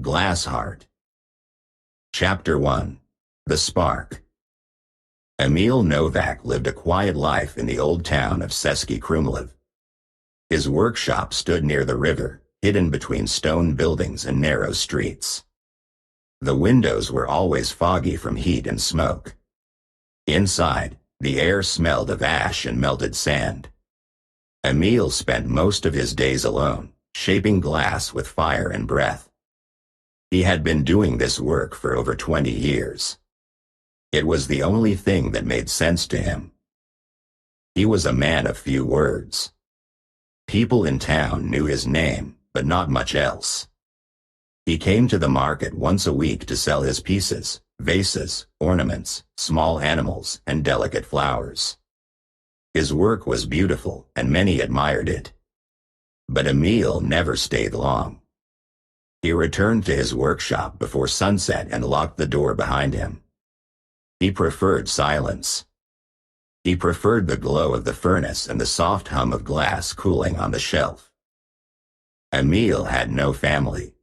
Glass Heart. Chapter 1. The Spark. Emil Novak lived a quiet life in the old town of Český Krumlov. His workshop stood near the river, hidden between stone buildings and narrow streets. The windows were always foggy from heat and smoke. Inside, the air smelled of ash and melted sand. Emil spent most of his days alone, shaping glass with fire and breath. He had been doing this work for over 20 years. It was the only thing that made sense to him. He was a man of few words. People in town knew his name, but not much else. He came to the market once a week to sell his pieces, vases, ornaments, small animals, and delicate flowers. His work was beautiful, and many admired it. But Emil never stayed long. He returned to his workshop before sunset and locked the door behind him. He preferred silence. He preferred the glow of the furnace and the soft hum of glass cooling on the shelf. Emil had no family.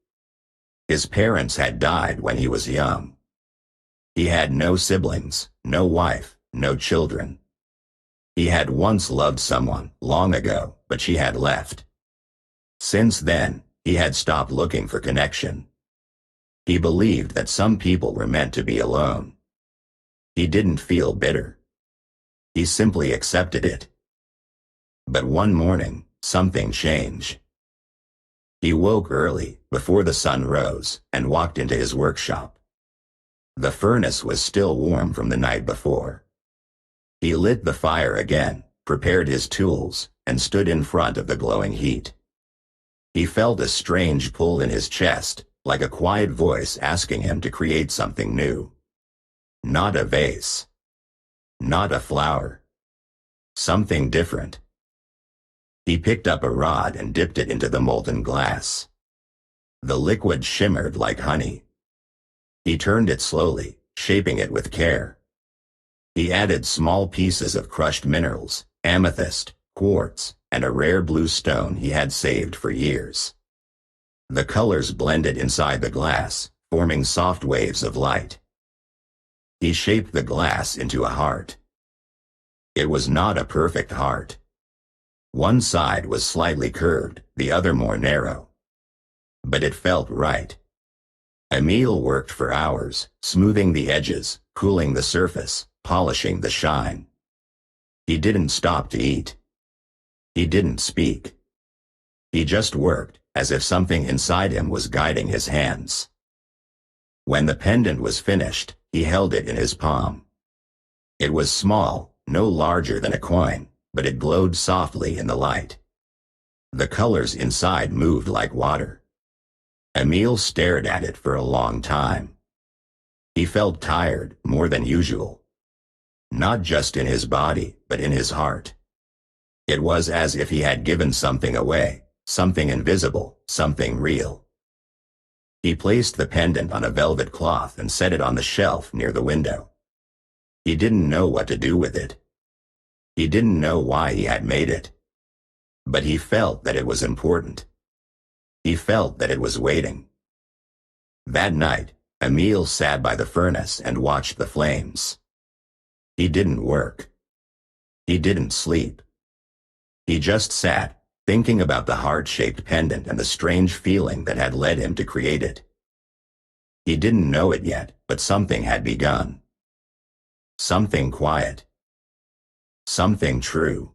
His parents had died when he was young. He had no siblings, no wife, no children. He had once loved someone, long ago, but she had left. Since then, he had stopped looking for connection. He believed that some people were meant to be alone. He didn't feel bitter. He simply accepted it. But one morning, something changed. He woke early, before the sun rose, and walked into his workshop. The furnace was still warm from the night before. He lit the fire again, prepared his tools, and stood in front of the glowing heat. He felt a strange pull in his chest, like a quiet voice asking him to create something new. Not a vase. Not a flower. Something different. He picked up a rod and dipped it into the molten glass. The liquid shimmered like honey. He turned it slowly, shaping it with care. He added small pieces of crushed minerals, amethyst, quartz, and a rare blue stone he had saved for years. The colors blended inside the glass, forming soft waves of light. He shaped the glass into a heart. It was not a perfect heart. One side was slightly curved, the other more narrow. But it felt right. Emil worked for hours, smoothing the edges, cooling the surface, polishing the shine. He didn't stop to eat. He didn't speak. He just worked, as if something inside him was guiding his hands. When the pendant was finished, he held it in his palm. It was small, no larger than a coin, but it glowed softly in the light. The colors inside moved like water. Emil stared at it for a long time. He felt tired, more than usual. Not just in his body, but in his heart. It was as if he had given something away, something invisible, something real. He placed the pendant on a velvet cloth and set it on the shelf near the window. He didn't know what to do with it. He didn't know why he had made it. But he felt that it was important. He felt that it was waiting. That night, Emil sat by the furnace and watched the flames. He didn't work. He didn't sleep. He just sat, thinking about the heart-shaped pendant and the strange feeling that had led him to create it. He didn't know it yet, but something had begun. Something quiet. Something true.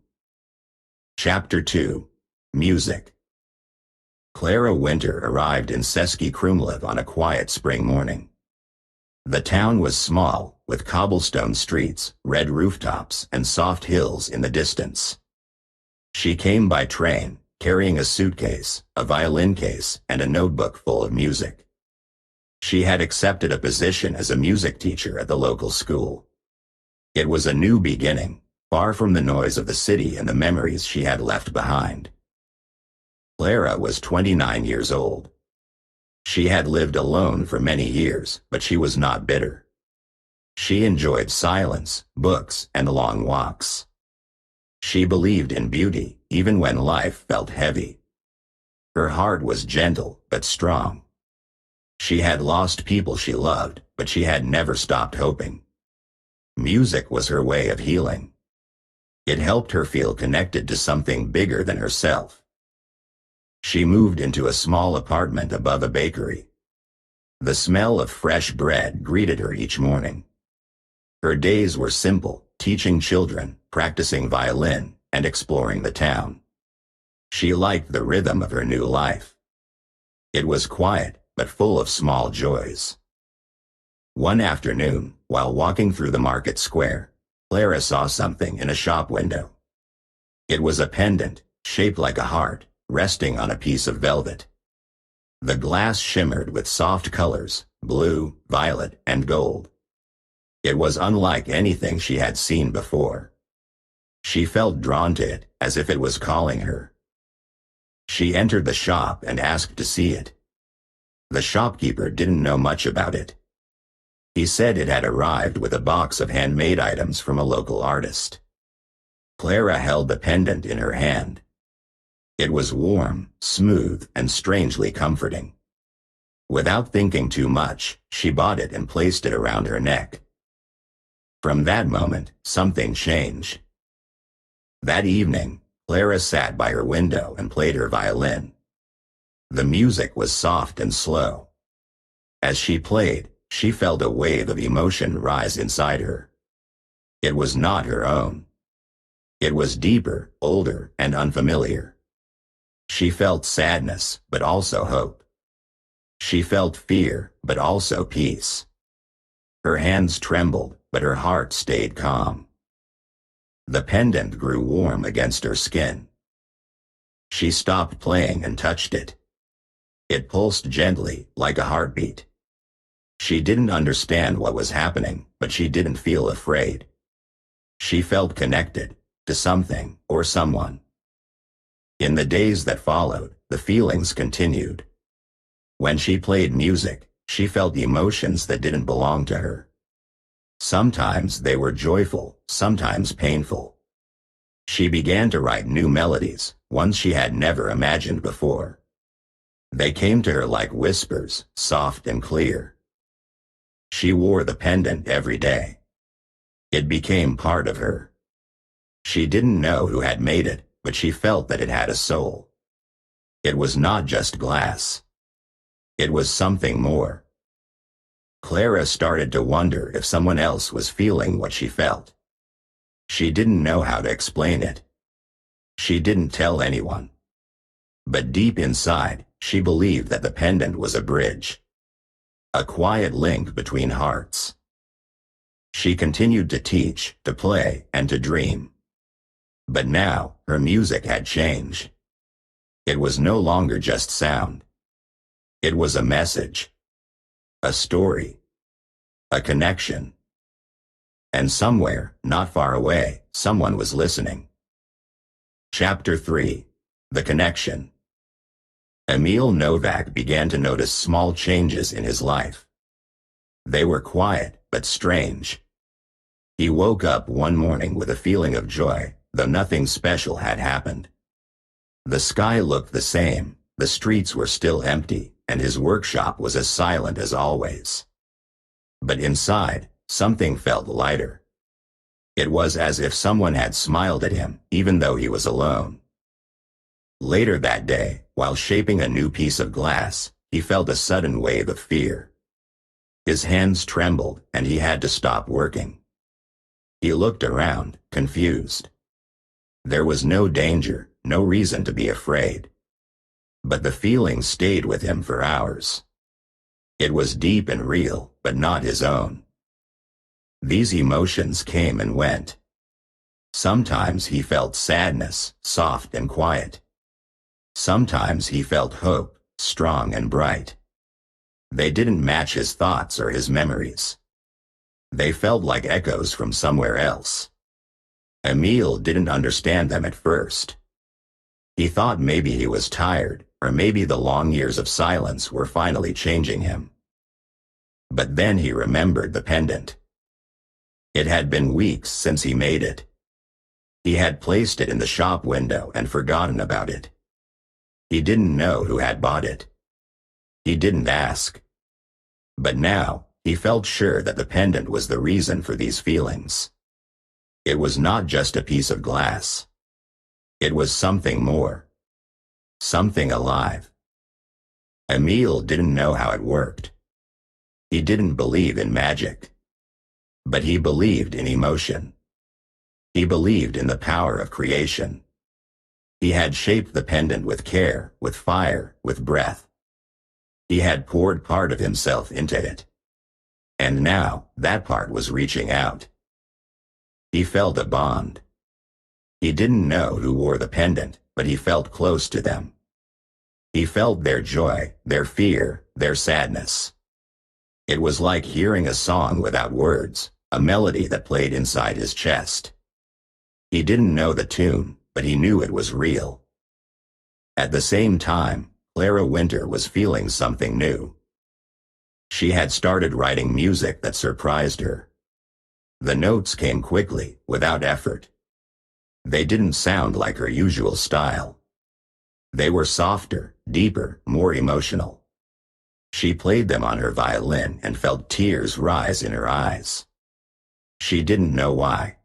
Chapter 2. Music. Clara Winter arrived in Český Krumlov on a quiet spring morning. The town was small, with cobblestone streets, red rooftops, and soft hills in the distance. She came by train, carrying a suitcase, a violin case, and a notebook full of music. She had accepted a position as a music teacher at the local school. It was a new beginning, far from the noise of the city and the memories she had left behind. Clara was 29 years old. She had lived alone for many years, but she was not bitter. She enjoyed silence, books, and long walks. She believed in beauty, even when life felt heavy. Her heart was gentle, but strong. She had lost people she loved, but she had never stopped hoping. Music was her way of healing. It helped her feel connected to something bigger than herself. She moved into a small apartment above a bakery. The smell of fresh bread greeted her each morning. Her days were simple, teaching children, practicing violin, and exploring the town. She liked the rhythm of her new life. It was quiet, but full of small joys. One afternoon, while walking through the market square, Clara saw something in a shop window. It was a pendant, shaped like a heart, resting on a piece of velvet. The glass shimmered with soft colors, blue, violet, and gold. It was unlike anything she had seen before. She felt drawn to it, as if it was calling her. She entered the shop and asked to see it. The shopkeeper didn't know much about it. He said it had arrived with a box of handmade items from a local artist. Clara held the pendant in her hand. It was warm, smooth, and strangely comforting. Without thinking too much, she bought it and placed it around her neck. From that moment, something changed. That evening, Clara sat by her window and played her violin. The music was soft and slow. As she played, she felt a wave of emotion rise inside her. It was not her own. It was deeper, older, and unfamiliar. She felt sadness, but also hope. She felt fear, but also peace. Her hands trembled, but her heart stayed calm. The pendant grew warm against her skin. She stopped playing and touched it. It pulsed gently, like a heartbeat. She didn't understand what was happening, but she didn't feel afraid. She felt connected to something or someone. In the days that followed, the feelings continued. When she played music, she felt emotions that didn't belong to her. Sometimes they were joyful, sometimes painful. She began to write new melodies, ones she had never imagined before. They came to her like whispers, soft and clear. She wore the pendant every day. It became part of her. She didn't know who had made it, but she felt that it had a soul. It was not just glass. It was something more. Clara started to wonder if someone else was feeling what she felt. She didn't know how to explain it. She didn't tell anyone. But deep inside, she believed that the pendant was a bridge. A quiet link between hearts. She continued to teach, to play, and to dream. But now, her music had changed. It was no longer just sound. It was a message. A story. A connection. And somewhere, not far away, someone was listening. Chapter 3. The Connection. Emil Novak began to notice small changes in his life. They were quiet, but strange. He woke up one morning with a feeling of joy, though nothing special had happened. The sky looked the same, the streets were still empty, and his workshop was as silent as always. But inside, something felt lighter. It was as if someone had smiled at him, even though he was alone. Later that day, while shaping a new piece of glass, he felt a sudden wave of fear. His hands trembled, and he had to stop working. He looked around, confused. There was no danger, no reason to be afraid. But the feeling stayed with him for hours. It was deep and real, but not his own. These emotions came and went. Sometimes he felt sadness, soft and quiet. Sometimes he felt hope, strong and bright. They didn't match his thoughts or his memories. They felt like echoes from somewhere else. Emil didn't understand them at first. He thought maybe he was tired, or maybe the long years of silence were finally changing him. But then he remembered the pendant. It had been weeks since he made it. He had placed it in the shop window and forgotten about it. He didn't know who had bought it. He didn't ask. But now, he felt sure that the pendant was the reason for these feelings. It was not just a piece of glass. It was something more. Something alive. Emil didn't know how it worked. He didn't believe in magic. But he believed in emotion. He believed in the power of creation. He had shaped the pendant with care, with fire, with breath. He had poured part of himself into it. And now, that part was reaching out. He felt a bond. He didn't know who wore the pendant, but he felt close to them. He felt their joy, their fear, their sadness. It was like hearing a song without words, a melody that played inside his chest. He didn't know the tune, but he knew it was real. At the same time, Clara Winter was feeling something new. She had started writing music that surprised her. The notes came quickly, without effort. They didn't sound like her usual style. They were softer, deeper, more emotional. She played them on her violin and felt tears rise in her eyes. She didn't know why.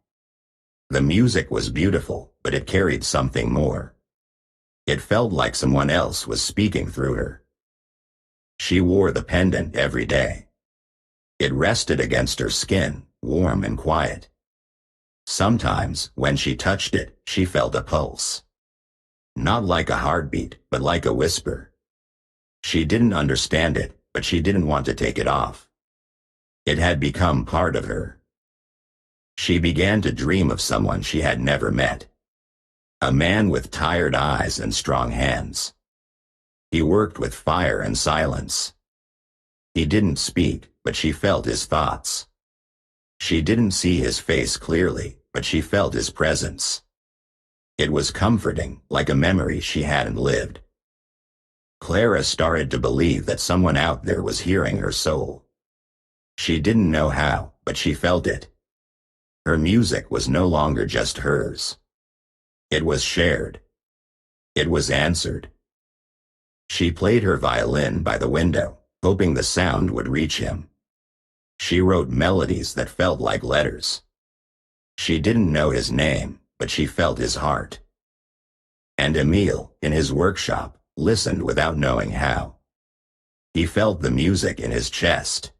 The music was beautiful, but it carried something more. It felt like someone else was speaking through her. She wore the pendant every day. It rested against her skin, warm and quiet. Sometimes, when she touched it, she felt a pulse. Not like a heartbeat, but like a whisper. She didn't understand it, but she didn't want to take it off. It had become part of her. She began to dream of someone she had never met. A man with tired eyes and strong hands. He worked with fire and silence. He didn't speak, but she felt his thoughts. She didn't see his face clearly, but she felt his presence. It was comforting, like a memory she hadn't lived. Clara started to believe that someone out there was hearing her soul. She didn't know how, but she felt it. Her music was no longer just hers. It was shared. It was answered. She played her violin by the window, hoping the sound would reach him. She wrote melodies that felt like letters. She didn't know his name, but she felt his heart. And Emil, in his workshop, listened without knowing how. He felt the music in his chest.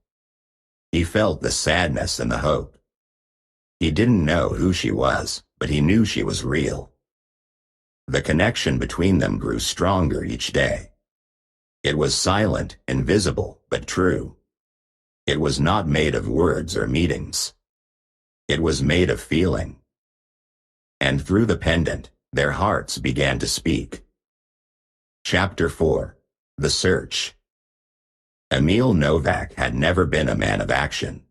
He felt the sadness and the hope. He didn't know who she was, but he knew she was real. The connection between them grew stronger each day. It was silent, invisible, but true. It was not made of words or meetings. It was made of feeling. And through the pendant, their hearts began to speak. Chapter 4. The Search. Emil Novak had never been a man of action.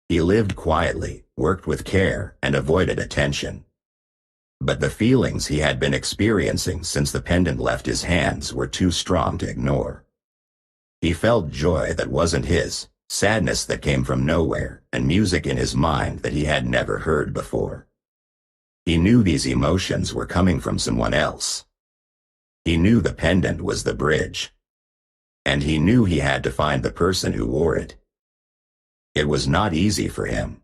He lived quietly, worked with care, and avoided attention. But the feelings he had been experiencing since the pendant left his hands were too strong to ignore. He felt joy that wasn't his, sadness that came from nowhere, and music in his mind that he had never heard before. He knew these emotions were coming from someone else. He knew the pendant was the bridge. And he knew he had to find the person who wore it. It was not easy for him.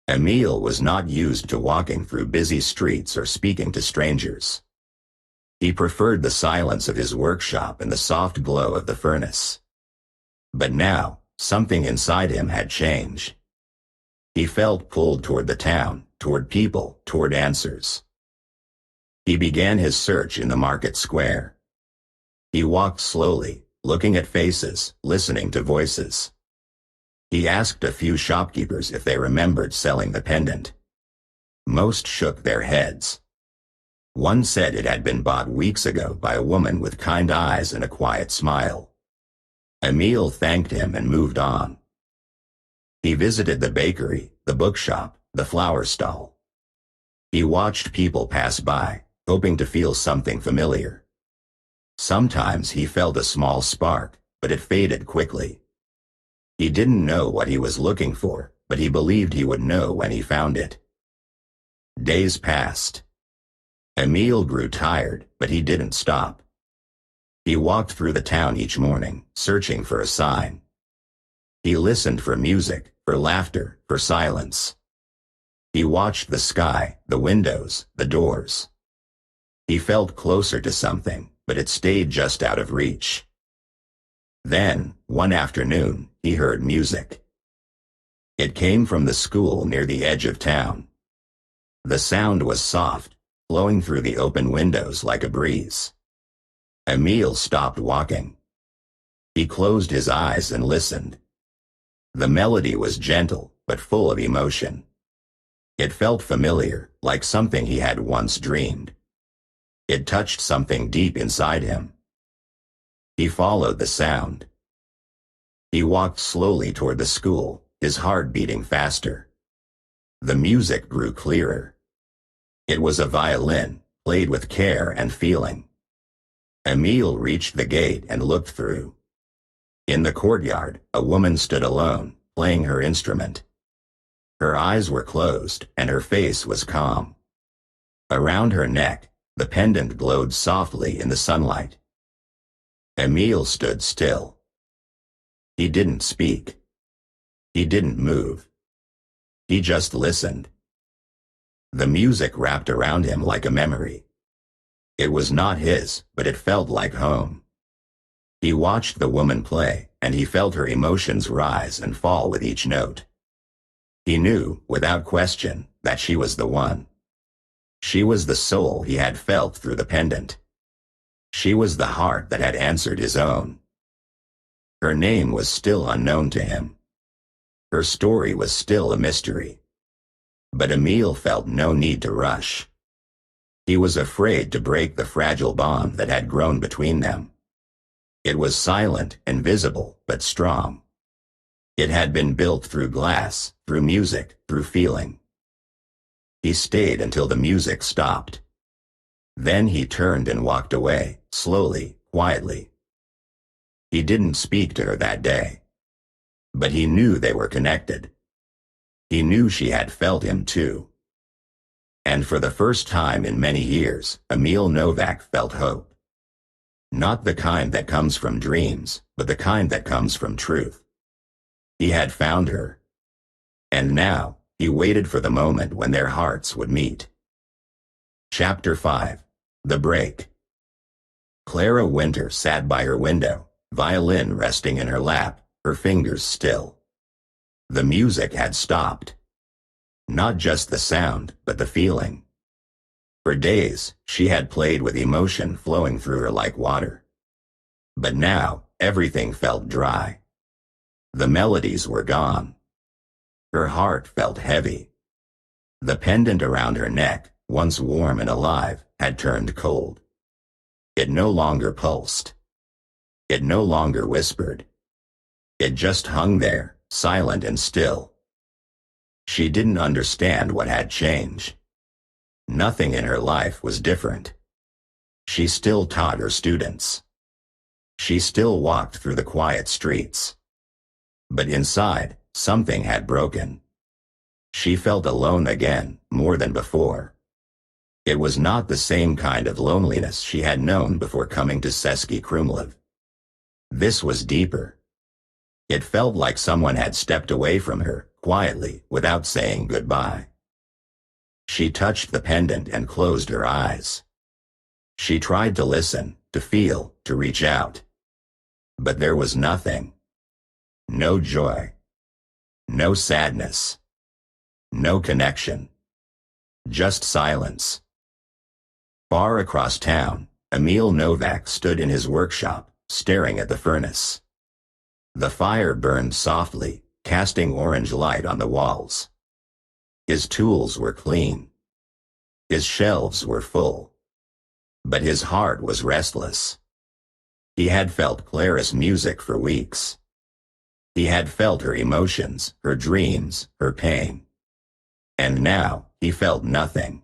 Emil was not used to walking through busy streets or speaking to strangers. He preferred the silence of his workshop and the soft glow of the furnace. But now, something inside him had changed. He felt pulled toward the town, toward people, toward answers. He began his search in the market square. He walked slowly, looking at faces, listening to voices. He asked a few shopkeepers if they remembered selling the pendant. Most shook their heads. One said it had been bought weeks ago by a woman with kind eyes and a quiet smile. Emil thanked him and moved on. He visited the bakery, the bookshop, the flower stall. He watched people pass by, hoping to feel something familiar. Sometimes he felt a small spark, but it faded quickly. He didn't know what he was looking for, but he believed he would know when he found it. Days passed. Emil grew tired, but he didn't stop. He walked through the town each morning, searching for a sign. He listened for music, for laughter, for silence. He watched the sky, the windows, the doors. He felt closer to something, but it stayed just out of reach. Then, one afternoon, he heard music. It came from the school near the edge of town. The sound was soft, flowing through the open windows like a breeze. Emil stopped walking. He closed his eyes and listened. The melody was gentle, but full of emotion. It felt familiar, like something he had once dreamed. It touched something deep inside him. He followed the sound. He walked slowly toward the school, his heart beating faster. The music grew clearer. It was a violin, played with care and feeling. Emil reached the gate and looked through. In the courtyard, a woman stood alone, playing her instrument. Her eyes were closed, and her face was calm. Around her neck, the pendant glowed softly in the sunlight. Emil stood still. He didn't speak. He didn't move. He just listened. The music wrapped around him like a memory. It was not his, but it felt like home. He watched the woman play, and he felt her emotions rise and fall with each note. He knew, without question, that she was the one. She was the soul he had felt through the pendant. She was the heart that had answered his own. Her name was still unknown to him. Her story was still a mystery. But Emil felt no need to rush. He was afraid to break the fragile bond that had grown between them. It was silent, invisible, but strong. It had been built through glass, through music, through feeling. He stayed until the music stopped. Then he turned and walked away, slowly, quietly. He didn't speak to her that day. But he knew they were connected. He knew she had felt him too. And for the first time in many years, Emil Novak felt hope. Not the kind that comes from dreams, but the kind that comes from truth. He had found her. And now, he waited for the moment when their hearts would meet. Chapter 5. The Break. Clara Winter sat by her window, violin resting in her lap, her fingers still. The music had stopped. Not just the sound, but the feeling. For days, she had played with emotion flowing through her like water. But now, everything felt dry. The melodies were gone. Her heart felt heavy. The pendant around her neck, once warm and alive, had turned cold. It no longer pulsed. It no longer whispered. It just hung there, silent and still. She didn't understand what had changed. Nothing in her life was different. She still taught her students. She still walked through the quiet streets. But inside, something had broken. She felt alone again, more than before. It was not the same kind of loneliness she had known before coming to Český Krumlov. This was deeper. It felt like someone had stepped away from her, quietly, without saying goodbye. She touched the pendant and closed her eyes. She tried to listen, to feel, to reach out. But there was nothing. No joy. No sadness. No connection. Just silence. Far across town, Emil Novak stood in his workshop, staring at the furnace. The fire burned softly, casting orange light on the walls. His tools were clean. His shelves were full. But his heart was restless. He had felt Clara's music for weeks. He had felt her emotions, her dreams, her pain. And now, he felt nothing.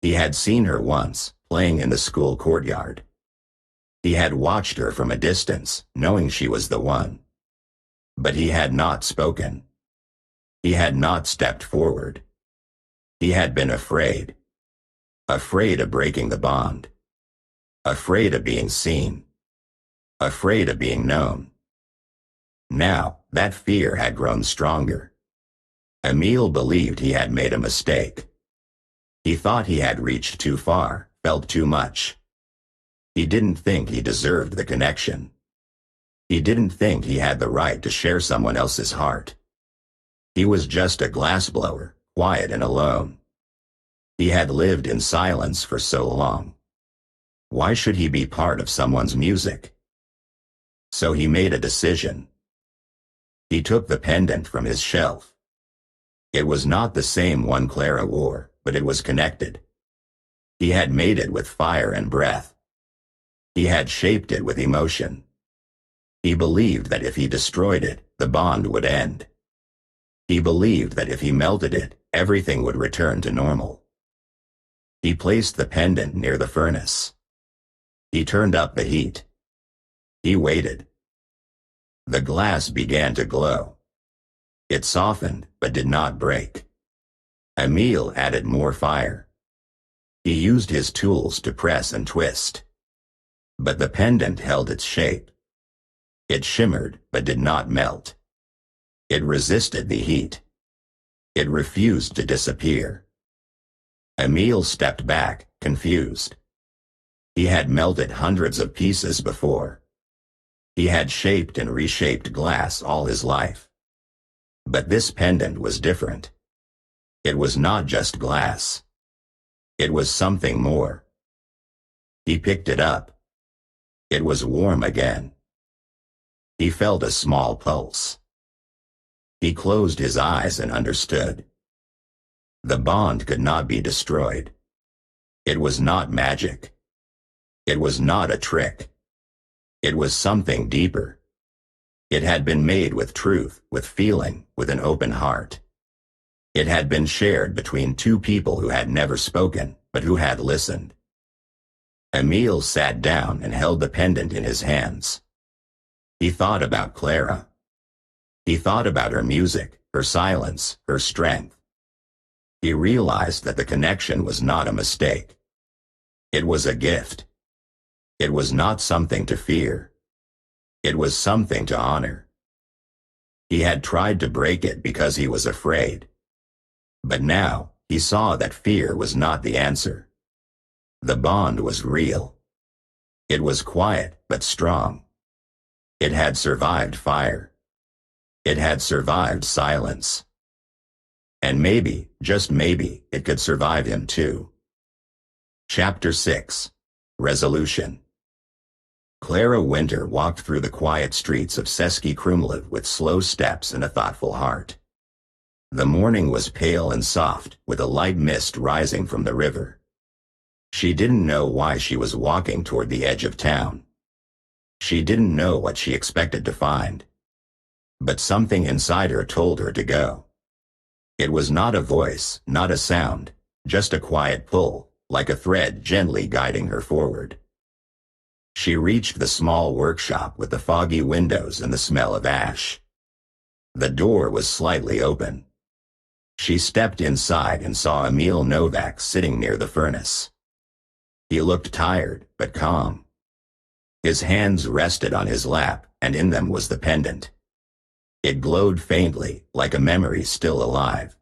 He had seen her once, playing in the school courtyard. He had watched her from a distance, knowing she was the one. But he had not spoken. He had not stepped forward. He had been afraid. Afraid of breaking the bond. Afraid of being seen. Afraid of being known. Now, that fear had grown stronger. Emil believed he had made a mistake. He thought he had reached too far, felt too much. He didn't think he deserved the connection. He didn't think he had the right to share someone else's heart. He was just a glassblower, quiet and alone. He had lived in silence for so long. Why should he be part of someone's music? So he made a decision. He took the pendant from his shelf. It was not the same one Clara wore, but it was connected. He had made it with fire and breath. He had shaped it with emotion. He believed that if he destroyed it, the bond would end. He believed that if he melted it, everything would return to normal. He placed the pendant near the furnace. He turned up the heat. He waited. The glass began to glow. It softened, but did not break. Emil added more fire. He used his tools to press and twist. But the pendant held its shape. It shimmered, but did not melt. It resisted the heat. It refused to disappear. Emil stepped back, confused. He had melted hundreds of pieces before. He had shaped and reshaped glass all his life. But this pendant was different. It was not just glass. It was something more. He picked it up. It was warm again. He felt a small pulse. He closed his eyes and understood. The bond could not be destroyed. It was not magic. It was not a trick. It was something deeper. It had been made with truth, with feeling, with an open heart. It had been shared between two people who had never spoken, but who had listened. Emil sat down and held the pendant in his hands. He thought about Clara. He thought about her music, her silence, her strength. He realized that the connection was not a mistake. It was a gift. It was not something to fear. It was something to honor. He had tried to break it because he was afraid. But now, he saw that fear was not the answer. The bond was real. It was quiet, but strong. It had survived fire. It had survived silence. And maybe, just maybe, it could survive him too. Chapter 6. Resolution. Clara Winter walked through the quiet streets of Český Krumlov with slow steps and a thoughtful heart. The morning was pale and soft, with a light mist rising from the river. She didn't know why she was walking toward the edge of town. She didn't know what she expected to find. But something inside her told her to go. It was not a voice, not a sound, just a quiet pull, like a thread gently guiding her forward. She reached the small workshop with the foggy windows and the smell of ash. The door was slightly open. She stepped inside and saw Emil Novak sitting near the furnace. He looked tired, but calm. His hands rested on his lap, and in them was the pendant. It glowed faintly, like a memory still alive.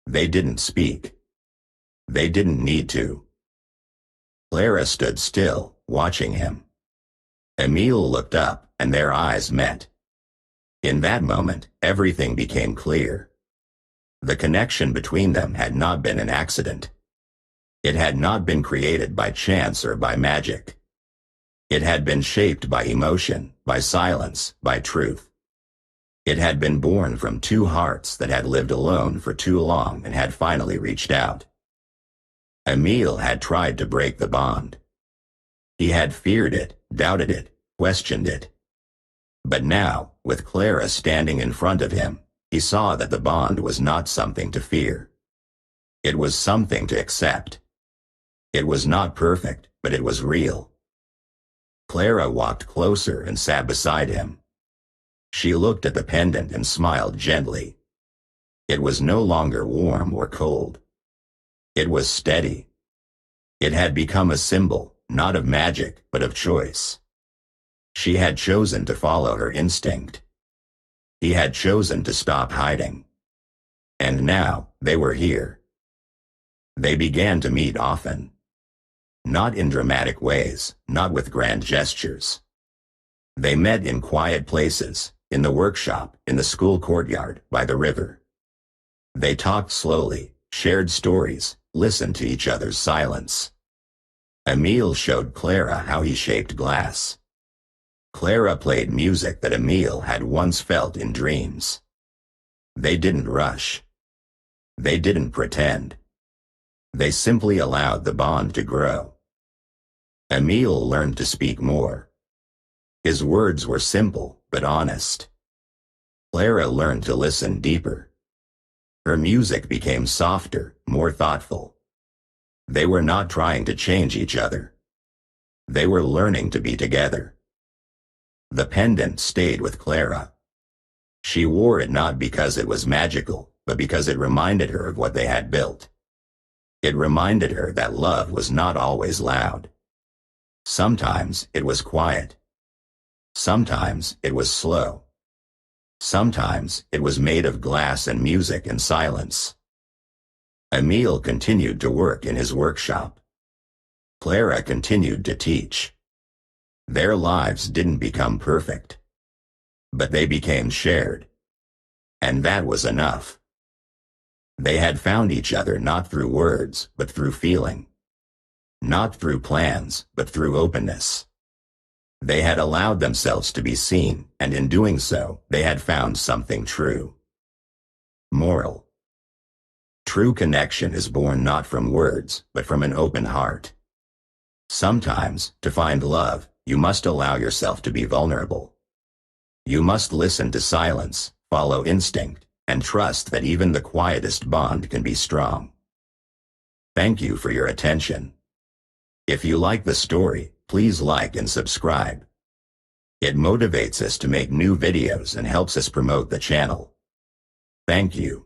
They didn't speak. They didn't need to. Clara stood still, watching him. Emil looked up, and their eyes met. In that moment, everything became clear. The connection between them had not been an accident. It had not been created by chance or by magic. It had been shaped by emotion, by silence, by truth. It had been born from two hearts that had lived alone for too long and had finally reached out. Emil had tried to break the bond. He had feared it, doubted it, questioned it. But now, with Clara standing in front of him, he saw that the bond was not something to fear. It was something to accept. It was not perfect, but it was real. Clara walked closer and sat beside him. She looked at the pendant and smiled gently. It was no longer warm or cold. It was steady. It had become a symbol, not of magic, but of choice. She had chosen to follow her instinct. He had chosen to stop hiding. And now, they were here. They began to meet often. Not in dramatic ways, not with grand gestures. They met in quiet places, in the workshop, in the school courtyard, by the river. They talked slowly, shared stories, listened to each other's silence. Emile showed Clara how he shaped glass. Clara played music that Emile had once felt in dreams. They didn't rush. They didn't pretend. They simply allowed the bond to grow. Emile learned to speak more. His words were simple, but honest. Clara learned to listen deeper. Her music became softer, more thoughtful. They were not trying to change each other. They were learning to be together. The pendant stayed with Clara. She wore it not because it was magical, but because it reminded her of what they had built. It reminded her that love was not always loud. Sometimes it was quiet. Sometimes it was slow. Sometimes it was made of glass and music and silence. Emile continued to work in his workshop. Clara continued to teach. Their lives didn't become perfect, but they became shared. And that was enough. They had found each other not through words, but through feeling. Not through plans, but through openness. They had allowed themselves to be seen, and in doing so, they had found something true. Moral: true connection is born not from words, but from an open heart. Sometimes, to find love, you must allow yourself to be vulnerable. You must listen to silence, follow instinct, and trust that even the quietest bond can be strong. Thank you for your attention. If you like the story, please like and subscribe. It motivates us to make new videos and helps us promote the channel. Thank you.